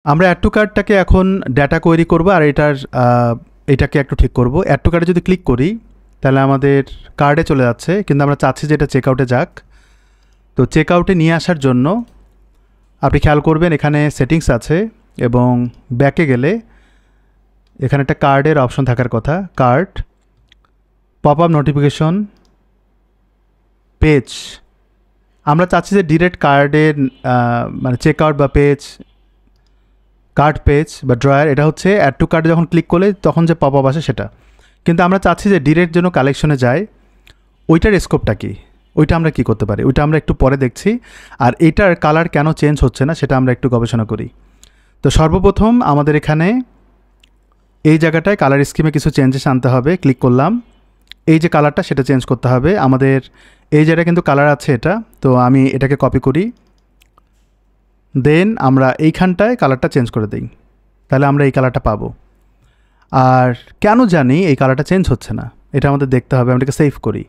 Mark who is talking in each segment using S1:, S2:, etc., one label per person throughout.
S1: আমরা add to কার্টটাকে এখন data query করব আর এটাকে একটু ঠিক করব। অ্যাড টু কার্টে যদি ক্লিক করি তাহলে আমাদের কার্ডে চলে যাচ্ছে, কিন্তু আমরা চাচ্ছি যে এটা চেক আউটে যাক। তো চেক আউটে নিয়ে আসার জন্য আপনি খেয়াল করবেন এখানে সেটিংস আছে এবং ব্যাকে গেলে এখানে একটা কার্ডের অপশন থাকার কথা, card, pop up notification, page. আমরা চাচ্ছি যে ডিরেক্ট কার্ডের মানে চেক আউট বা পেজ, কার্ড পেজ বা ড্রয়ার, এটা হচ্ছে অ্যাড টু কার্ডে যখন ক্লিক করলে তখন যে পপ আপ আসে সেটা। কিন্তু আমরা চাচ্ছি যে ডিরেক্ট যেন কালেকশনে যায়, ওইটার স্কোপটা কী, ওইটা আমরা কী করতে পারি ওইটা আমরা একটু পরে দেখছি। আর এইটার কালার কেন চেঞ্জ হচ্ছে না সেটা আমরা একটু গবেষণা করি। তো সর্বপ্রথম আমাদের এখানে এই জায়গাটায় কালার স্কিমে কিছু চেঞ্জেস আনতে হবে। ক্লিক করলাম, এই যে কালারটা সেটা চেঞ্জ করতে হবে আমাদের। এই জায়গায় কিন্তু কালার আছে এটা, তো আমি এটাকে কপি করি, দেন আমরা এইখানটায় কালারটা চেঞ্জ করে দিই, তাহলে আমরা এই কালারটা পাবো। আর কেন জানি এই কালারটা চেঞ্জ হচ্ছে না এটা আমাদের দেখতে হবে, আমরা এটাকে সেভ করি।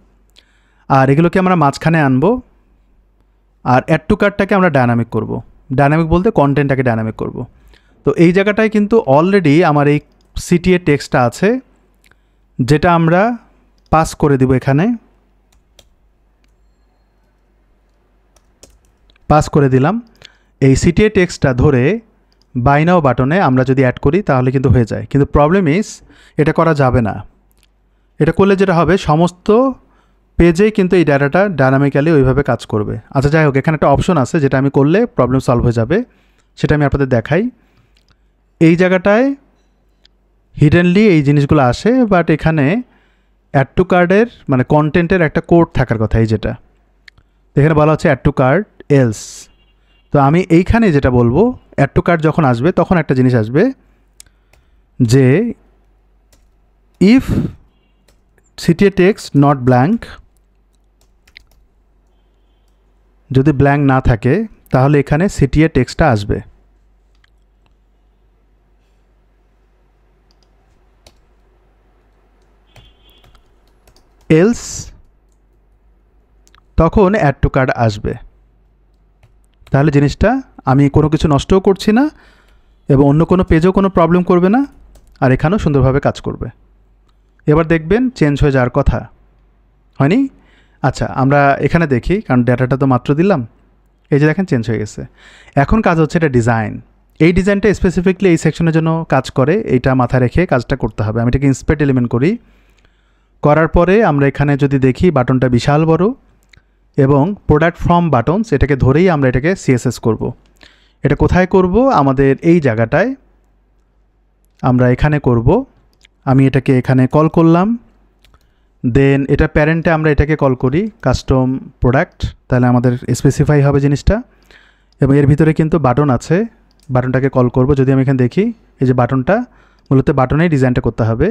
S1: আর এগুলোকে আমরা মাঝখানে আনবো। আর অ্যাড টু কার্টটাকে আমরা ডায়নামিক করব। ডায়নামিক বলতে কন্টেন্টটাকে ডায়নামিক করব। তো এই জায়গাটায় কিন্তু অলরেডি আমার এই সিটিএ টেক্সটটা আছে, যেটা আমরা পাস করে দিব। এখানে পাস করে দিলাম। এই সিটিএ টেক্সটটা ধরে বাই নাও বাটনে আমরা যদি অ্যাড করি তাহলে কিন্তু হয়ে যায়, কিন্তু প্রবলেম ইজ এটা করা যাবে না। এটা করলে যেটা হবে সমস্ত পেজেই কিন্তু এই ডাটাটা ডায়নামিক্যালি ওইভাবে কাজ করবে। আচ্ছা যাই হোক, এখানে একটা অপশন আছে যেটা আমি করলে প্রবলেম সলভ হয়ে যাবে, সেটা আমি আপনাদের দেখাই। এই জায়গাটায় হিডেনলি এই জিনিসগুলো আসে, বাট এখানে অ্যাড টু কার্ডের মানে কন্টেন্টের একটা কোড থাকার কথা। এই যেটা এখানে বলা হচ্ছে অ্যাড টু কার্ড এলস। তো আমি এইখানে যেটা বলবো, অ্যাড টু কার্ড যখন আসবে তখন একটা জিনিস আসবে যে if CTA text not blank, যদি ব্ল্যাঙ্ক না থাকে তাহলে এখানে সিটিএ টেক্সটটা আসবে। এলস তখন অ্যাড টু কার্ড আসবে। তাহলে জিনিসটা আমি কোনো কিছু নষ্টও করছি না এবং অন্য কোনো পেজেও কোনো প্রবলেম করবে না, আর এখানেও সুন্দরভাবে কাজ করবে। এবার দেখবেন চেঞ্জ হয়ে যাওয়ার কথা, হয়নি? আচ্ছা আমরা এখানে দেখি, কারণ ডেটাটা তো মাত্র দিলাম। এই যে দেখেন চেঞ্জ হয়ে গেছে। এখন কাজ হচ্ছে এটা ডিজাইন। এই ডিজাইনটা স্পেসিফিকলি এই সেকশনের জন্য কাজ করে, এইটা মাথায় রেখে কাজটা করতে হবে। আমি এটাকে ইন্সপেক্ট এলিমেন্ট করি, করার পরে আমরা এখানে যদি দেখি বাটনটা বিশাল বড় এবং প্রোডাক্ট ফ্রম বাটনস, এটাকে ধরেই আমরা এটাকে সিএসএস করব। এটা কোথায় করব? আমাদের এই জায়গাটায় আমরা এখানে করব। আমি এটাকে এখানে কল করলাম, দেন এটা প্যারেন্টে আমরা এটাকে কল করি কাস্টম প্রোডাক্ট, তাহলে আমাদের স্পেসিফাই হবে জিনিসটা। এবং এর ভিতরে কিন্তু বাটন আছে, বাটনটাকে কল করব। যদি আমি এখানে দেখি এই যে বাটনটা, মূলত বাটনেই ডিজাইনটা করতে হবে।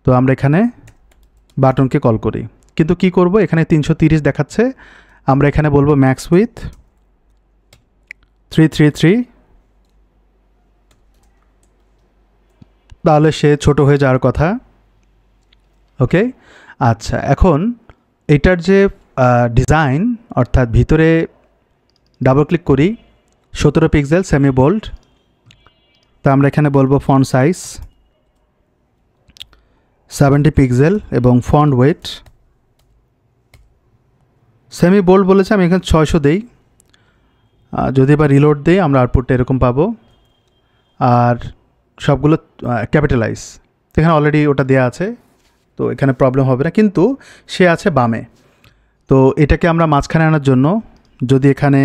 S1: তো আমরা এখানে বাটনকে কল করি, কিন্তু কি করব, এখানে 330 দেখাচ্ছে, আমরা এখানে বলবো ম্যাক্স উইথ 333, তাহলে সে ছোট হয়ে যাওয়ার কথা। ওকে, আচ্ছা এখন এটার যে ডিজাইন, অর্থাৎ ভিতরে ডাবল ক্লিক করি, 17 পিক্সেল সেমি বোল্ড। তা আমরা এখানে বলবো ফন্ট সাইজ 70 পিক্সেল এবং ফন্ট ওয়েট সেমি বোল্ড বলেছে, আমি এখানে 600 দেই। যদি বা রিলোড দেই আমরা আউটপুটটা এরকম পাবো। আর সবগুলো ক্যাপিটালাইজ, এখানে অলরেডি ওটা দেওয়া আছে, তো এখানে প্রবলেম হবে না, কিন্তু সে আছে বামে। তো এটাকে আমরা মাঝখানে আনার জন্য যদি এখানে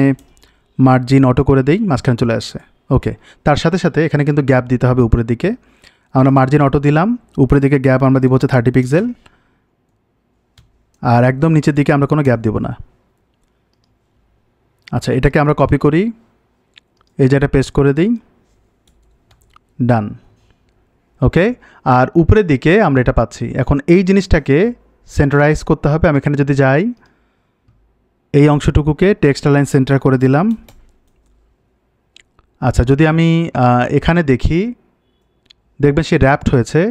S1: মার্জিন অটো করে দেই, মাঝখানে চলে আসে। ওকে, তার সাথে সাথে এখানে কিন্তু গ্যাপ দিতে হবে উপরের দিকে। আমরা মার্জিন অটো দিলাম, উপরের দিকে গ্যাপ আমরা দিব হচ্ছে 30 পিক্সেল, আর একদম নিচের দিকে আমরা কোনো গ্যাপ দিব না। আচ্ছা এটাকে আমরা কপি করি, এই জায়গাটা পেস্ট করে দিই, ডান। ওকে, আর উপরের দিকে আমরা এটা পাচ্ছি। এখন এই জিনিসটাকে সেন্টারাইজ করতে হবে। আমি এখানে যদি যাই, এই অংশটুকুকে টেক্সট লাইন সেন্টার করে দিলাম। আচ্ছা যদি আমি এখানে দেখি, দেখবেন সে র্যাপড হয়েছে।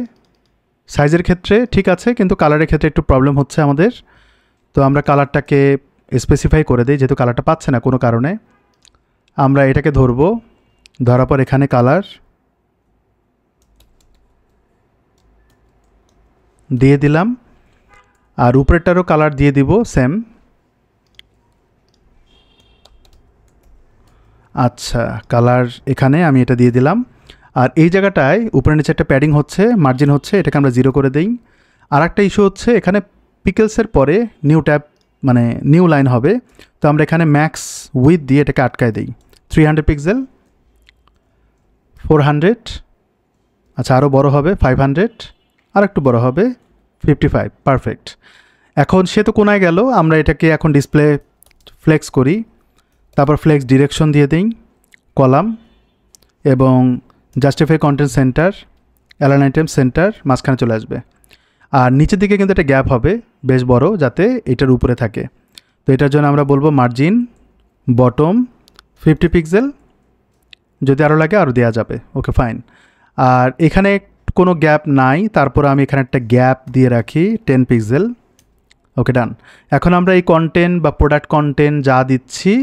S1: সাইজের ক্ষেত্রে ঠিক আছে, কিন্তু কালারের ক্ষেত্রে একটু প্রবলেম হচ্ছে আমাদের। তো আমরা কালারটাকে স্পেসিফাই করে দিই, যেহেতু কালারটা পাচ্ছে না কোনো কারণে। আমরা এটাকে ধরবো, ধরার পর এখানে কালার দিয়ে দিলাম, আর উপরেরটারও কালার দিয়ে দিব সেম। আচ্ছা, কালার এখানে আমি এটা দিয়ে দিলাম। আর এই জায়গাটায় উপরে নিচে একটা প্যাডিং হচ্ছে, মার্জিন হচ্ছে, এটাকে আমরা 0 করে দিই। আর একটা ইস্যু হচ্ছে এখানে পিকেলসের পরে নিউ ট্যাব মানে নিউ লাইন হবে, তো আমরা এখানে ম্যাক্স উইথ দিয়ে এটাকে আটকায় দিই। 300 পিক্সেল, 400, আচ্ছা আরও বড় হবে 500, আর একটু বড় হবে 55, পারফেক্ট। এখন সে তো কোনায় গেল, আমরা এটাকে এখন ডিসপ্লে ফ্লেক্স করি, তারপর ফ্লেক্স ডিরেকশন দিয়ে দিই, কলাম এবং justify content centre, align item centre, মাঝখানে চলে আসবে। আর নিচের দিকে কিন্তু একটা গ্যাপ হবে বেশ বড়, যাতে এটার উপরে থাকে। তো এটার জন্য আমরা বলবো মার্জিন বটম 50 পিক্সেল, যদি আরও লাগে আরও দেওয়া যাবে, ওকে ফাইন। আর এখানে কোনো গ্যাপ নাই, তারপর আমি এখানে একটা গ্যাপ দিয়ে রাখি 10 পিক্সেল, ওকে ডান। এখন আমরা এই কন্টেন্ট বা প্রোডাক্ট কন্টেন্ট যা দিচ্ছি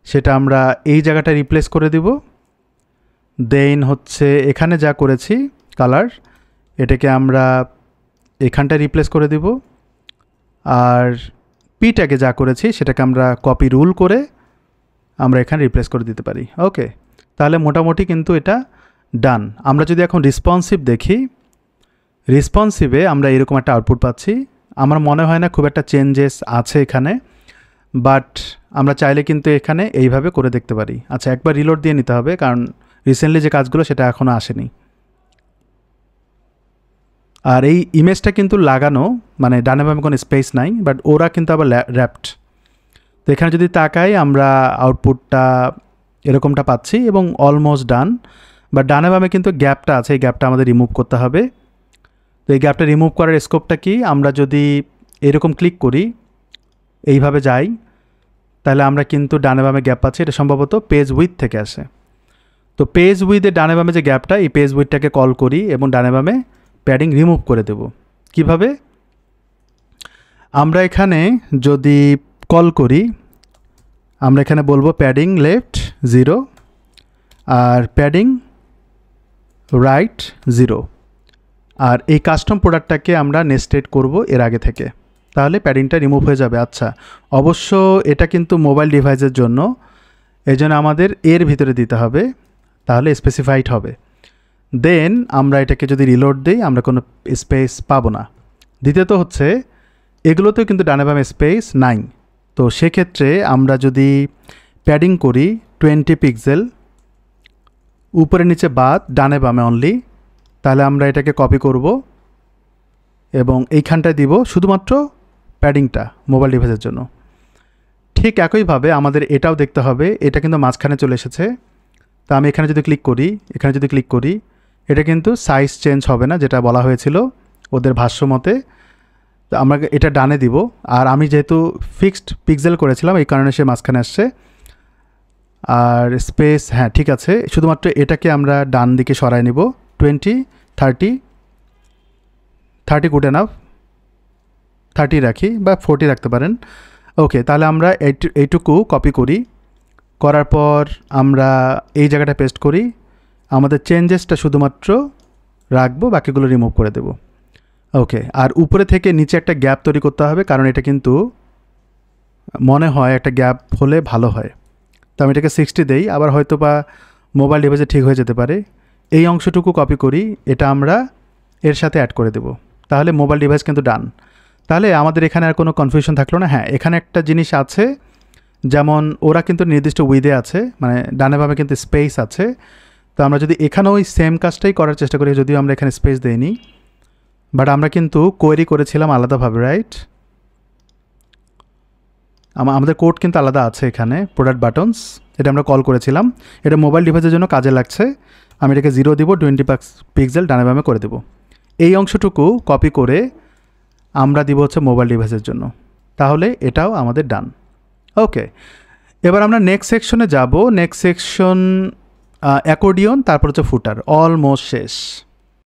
S1: সেটা আমরা এই জায়গাটা রিপ্লেস করে দিব। দেন হচ্ছে এখানে যা করেছি কালার, এটাকে আমরা এখানটা রিপ্লেস করে দিব। আর পিটাকে যা করেছি সেটাকে আমরা কপি রুল করে আমরা এখানে রিপ্লেস করে দিতে পারি। ওকে, তাহলে মোটামুটি কিন্তু এটা ডান। আমরা যদি এখন রেসপন্সিভ দেখি, রেসপন্সিভে আমরা এরকম একটা আউটপুট পাচ্ছি। আমার মনে হয় না খুব একটা চেঞ্জেস আছে এখানে, বাট আমরা চাইলে কিন্তু এখানে এইভাবে করে দেখতে পারি। আচ্ছা, একবার রিলোড দিয়ে নিতে হবে, কারণ রিসেন্টলি যে কাজগুলো সেটা এখনও আসেনি। আর এই ইমেজটা কিন্তু লাগানো, মানে ডানে বামে কোনো স্পেস নাই, বাট ওরা কিন্তু আবার র্যাপড। তো এখানে যদি তাকাই আমরা আউটপুটটা এরকমটা পাচ্ছি এবং অলমোস্ট ডান। বাট ডানে বামে কিন্তু গ্যাপটা আছে, এই গ্যাপটা আমাদের রিমুভ করতে হবে। তো এই গ্যাপটা রিমুভ করার স্কোপটা কি, আমরা যদি এরকম ক্লিক করি, এইভাবে যাই, তাহলে আমরা কিন্তু ডানে বামে গ্যাপ পাচ্ছি। এটা সম্ভবত পেজ উইথ থেকে আসে। তো পেজ উইথে ডানে বামে যে গ্যাপটা, এই পেজ উইথটাকে কল করি এবং ডানে বামে প্যাডিং রিমুভ করে দেব। কিভাবে? আমরা এখানে যদি কল করি, আমরা এখানে বলবো প্যাডিং লেফট 0 আর প্যাডিং রাইট 0। আর এই কাস্টম প্রোডাক্টটাকে আমরা নেস্টেড করব এর আগে থেকে, তাহলে প্যাডিংটা রিমুভ হয়ে যাবে। আচ্ছা, অবশ্য এটা কিন্তু মোবাইল ডিভাইসের জন্য, এই জন্য আমাদের এর ভিতরে দিতে হবে, তাহলে স্পেসিফাইড হবে। দেন আমরা এটাকে যদি রিলোড দিই, আমরা কোনো স্পেস পাবো না। দ্বিতীয়ত হচ্ছে এগুলোতেও কিন্তু ডানে বামে স্পেস নাই। তো সেক্ষেত্রে আমরা যদি প্যাডিং করি 20 পিক্সেল, উপরে নিচে বাদ, ডানে বামে অনলি, তাহলে আমরা এটাকে কপি করব এবং এইখানটায় দিব শুধুমাত্র প্যাডিংটা মোবাইল ডিভাইসের জন্য। ঠিক একইভাবে আমাদের এটাও দেখতে হবে, এটা কিন্তু মাঝখানে চলে এসেছে। তা আমি এখানে যদি ক্লিক করি, এখানে যদি ক্লিক করি, এটা কিন্তু সাইজ চেঞ্জ হবে না, যেটা বলা হয়েছিল ওদের ভাষ্য মতে। তো আমরা এটা ডানে দিব, আর আমি যেহেতু ফিক্সড পিক্সেল করেছিলাম এই কারণে সে মাঝখানে আসছে। আর স্পেস, হ্যাঁ ঠিক আছে, শুধুমাত্র এটাকে আমরা ডান দিকে সরাই নিব। 20, 30 গুড এনাফ, 30 রাখি বা 40 রাখতে পারেন। ওকে, তাহলে আমরা এইটুকু কপি করি, করার পর আমরা এই জায়গাটা পেস্ট করি, আমাদের চেঞ্জেসটা শুধুমাত্র রাখবো, বাকিগুলো রিমুভ করে দেব। ওকে, আর উপরে থেকে নিচে একটা গ্যাপ তৈরি করতে হবে, কারণ এটা কিন্তু মনে হয় একটা গ্যাপ হলে ভালো হয়। তো আমি এটাকে 60 দেই, আবার হয়তো বা মোবাইল ডিভাইসে ঠিক হয়ে যেতে পারে। এই অংশটুকু কপি করি, এটা আমরা এর সাথে অ্যাড করে দেব, তাহলে মোবাইল ডিভাইস কিন্তু ডান। তাহলে আমাদের এখানে আর কোনো কনফিউশন থাকলো না। হ্যাঁ, এখানে একটা জিনিস আছে, যেমন ওরা কিন্তু নির্দিষ্ট উইথে আছে, মানে ডানে বামে কিন্তু স্পেস আছে। তো আমরা যদি এখানেও ওই সেম কাজটাই করার চেষ্টা করি, যদিও আমরা এখানে স্পেস দেইনি, বাট আমরা কিন্তু কোয়েরি করেছিলাম আলাদাভাবে, রাইট? আমাদের কোড কিন্তু আলাদা আছে এখানে, প্রোডাক্ট বাটনস, এটা আমরা কল করেছিলাম। এটা মোবাইল ডিভাইসের জন্য কাজে লাগছে। আমি এটাকে 0 দিব, 20 পিক্সেল ডানে বামে করে দেব। এই অংশটুকু কপি করে আমরা দিব হচ্ছে মোবাইল ডিভাইসের জন্য, তাহলে এটাও আমাদের ডান। ওকে, এবার আমরা নেক্সট সেকশনে যাব। নেক্সট সেকশন অ্যাকর্ডিয়ন, তারপর হচ্ছে ফুটার, অলমোস্ট শেষ।